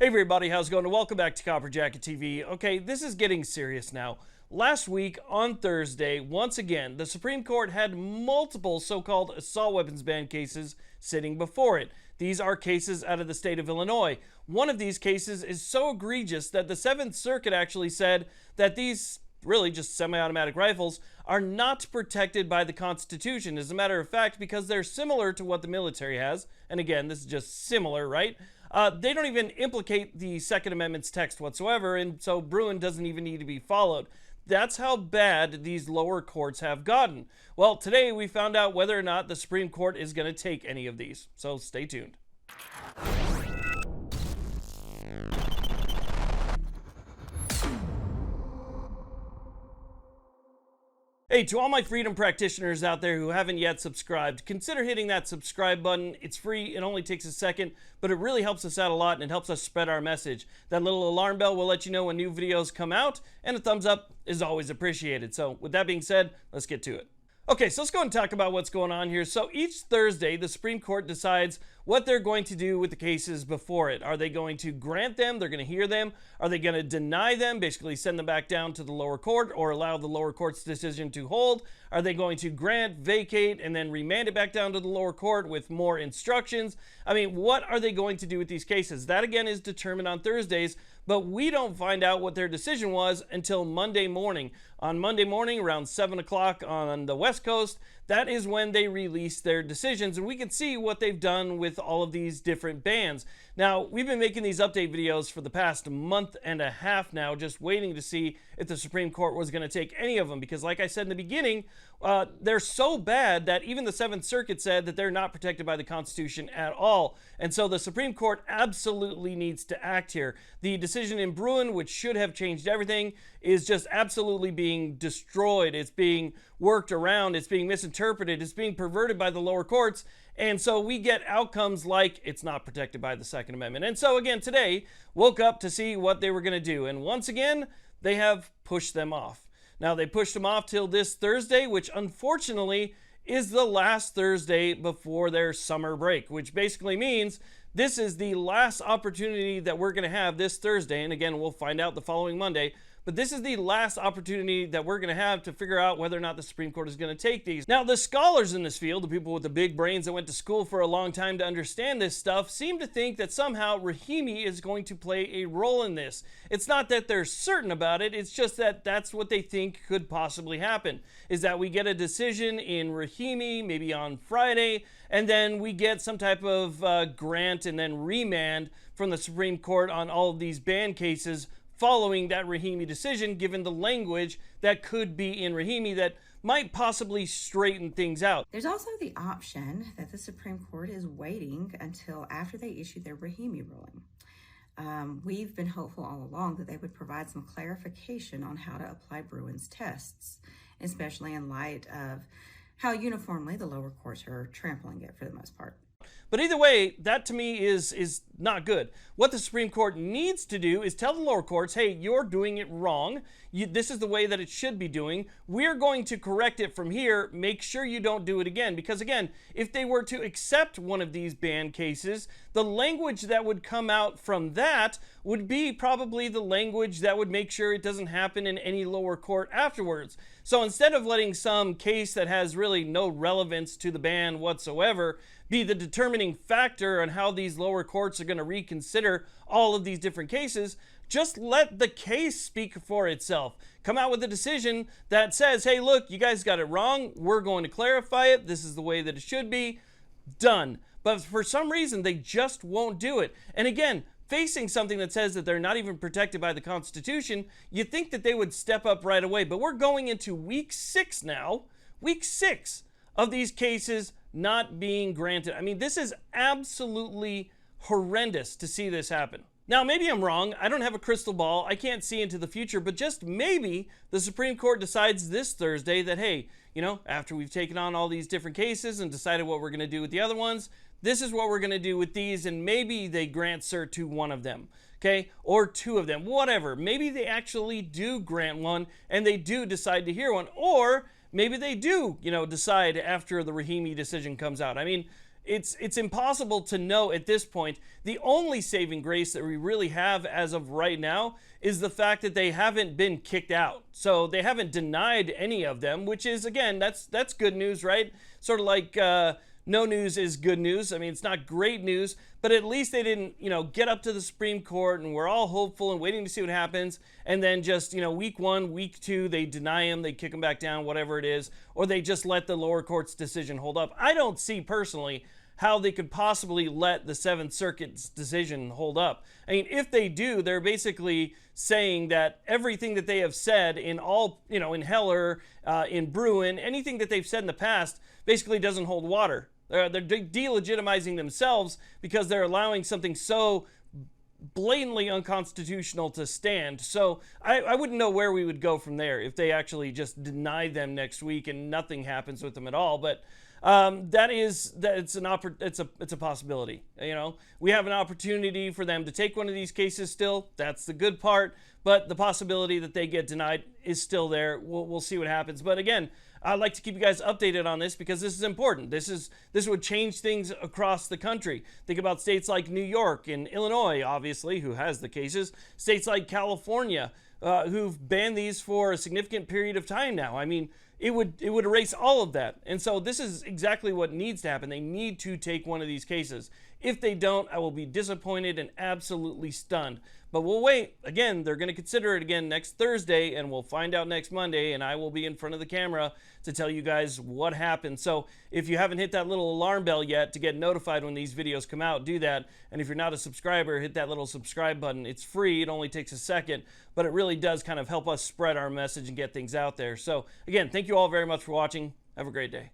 Hey everybody, how's it going? Welcome back to Copper Jacket TV. Okay, this is getting serious now. Last week on Thursday, once again, the Supreme Court had multiple so-called assault weapons ban cases sitting before it. These are cases out of the state of Illinois. One of these cases is so egregious that the Seventh Circuit actually said that these really just semi-automatic rifles are not protected by the Constitution. As a matter of fact, because they're similar to what the military has, and again, this is just similar, right? They don't even implicate the Second Amendment's text whatsoever, and so Bruin doesn't even need to be followed. That's how bad these lower courts have gotten. Well, today we found out whether or not the Supreme Court is going to take any of these, so stay tuned. Hey, to all my freedom practitioners out there who haven't yet subscribed, consider hitting that subscribe button. It's free, it only takes a second, but it really helps us out a lot and it helps us spread our message. That little alarm bell will let you know when new videos come out, and a thumbs up is always appreciated. So with that being said, let's get to it. Okay, so let's go and talk about what's going on here. So each Thursday, the Supreme Court decides what they're going to do with the cases before it. Are they going to grant them? They're going to hear them. Are they going to deny them, basically send them back down to the lower court or allow the lower court's decision to hold? Are they going to grant, vacate, and then remand it back down to the lower court with more instructions? I mean, what are they going to do with these cases? That, again, is determined on Thursdays, but we don't find out what their decision was until Monday morning. On Monday morning, around 7 o'clock on the West Coast, that is when they release their decisions, and we can see what they've done with all of these different bans. Now, we've been making these update videos for the past month and a half now, just waiting to see if the Supreme Court was going to take any of them, because like I said in the beginning, they're so bad that even the Seventh Circuit said that they're not protected by the Constitution at all. And so the Supreme Court absolutely needs to act here. The decision in Bruin, which should have changed everything, is just absolutely being destroyed. It's being worked around. It's being misinterpreted. It's being perverted by the lower courts. And so we get outcomes like it's not protected by the Second Amendment. And so again, today, woke up to see what they were going to do. And once again, they have pushed them off. Now, they pushed them off till this Thursday, which unfortunately is the last Thursday before their summer break, which basically means this is the last opportunity that we're going to have this Thursday. And again, we'll find out the following Monday. But this is the last opportunity that we're going to have to figure out whether or not the Supreme Court is going to take these. Now, the scholars in this field, the people with the big brains that went to school for a long time to understand this stuff, seem to think that somehow Rahimi is going to play a role in this. It's not that they're certain about it, it's just that that's what they think could possibly happen, is that we get a decision in Rahimi, maybe on Friday, and then we get some type of grant and then remand from the Supreme Court on all of these ban cases following that Rahimi decision, given the language that could be in Rahimi that might possibly straighten things out. There's also the option that the Supreme Court is waiting until after they issue their Rahimi ruling. We've been hopeful all along that they would provide some clarification on how to apply Bruin's tests, especially in light of how uniformly the lower courts are trampling it for the most part. But either way, that to me is not good. What the Supreme Court needs to do is tell the lower courts, hey, you're doing it wrong. This is the way that it should be doing. We're going to correct it from here. Make sure you don't do it again. Because again, if they were to accept one of these ban cases, the language that would come out from that would be probably the language that would make sure it doesn't happen in any lower court afterwards. So instead of letting some case that has really no relevance to the ban whatsoever be the determining factor on how these lower courts are going to reconsider all of these different cases, just let the case speak for itself. Come out with a decision that says, hey, look, you guys got it wrong. We're going to clarify it. This is the way that it should be. Done. But for some reason, they just won't do it. And again, facing something that says that they're not even protected by the Constitution, you'd think that they would step up right away. But we're going into week 6 now. Week 6 of these cases not being granted. I mean, this is absolutely horrendous to see this happen. Now, maybe I'm wrong. I don't have a crystal ball. I can't see into the future, but just maybe the Supreme Court decides this Thursday that, hey, you know, after we've taken on all these different cases and decided what we're going to do with the other ones, this is what we're going to do with these, and maybe they grant cert to one of them, okay, or 2 of them, whatever. Maybe they actually do grant one and they do decide to hear one, or maybe they do, you know, decide after the Rahimi decision comes out. I mean, it's impossible to know at this point. The only saving grace that we really have as of right now is the fact that they haven't been kicked out. So they haven't denied any of them, which is, again, that's good news, right? Sort of like no news is good news. I mean, it's not great news, but at least they didn't, get up to the Supreme Court, and we're all hopeful and waiting to see what happens. And then just, week 1, week 2, they deny him, they kick him back down, whatever it is, or they just let the lower court's decision hold up. I don't see personally how they could possibly let the Seventh Circuit's decision hold up. I mean, if they do, they're basically saying that everything that they have said in all, in Heller, in Bruin, anything that they've said in the past basically doesn't hold water. They're delegitimizing themselves because they're allowing something so blatantly unconstitutional to stand. So I wouldn't know where we would go from there if they actually just deny them next week and nothing happens with them at all. But it's a possibility. We have an opportunity for them to take one of these cases still. That's the good part. But the possibility that they get denied is still there. We'll see what happens. But again, I'd like to keep you guys updated on this because this is important. This would change things across the country. Think about states like New York and Illinois, obviously, who has the cases. States like California, who've banned these for a significant period of time now. I mean, it would erase all of that. And so this is exactly what needs to happen. They need to take one of these cases. If they don't, I will be disappointed and absolutely stunned. But we'll wait. Again, they're going to consider it again next Thursday, and we'll find out next Monday, and I will be in front of the camera to tell you guys what happened. So if you haven't hit that little alarm bell yet to get notified when these videos come out, do that. And if you're not a subscriber, hit that little subscribe button. It's free. It only takes a second, but it really does kind of help us spread our message and get things out there. So again, thank you all very much for watching. Have a great day.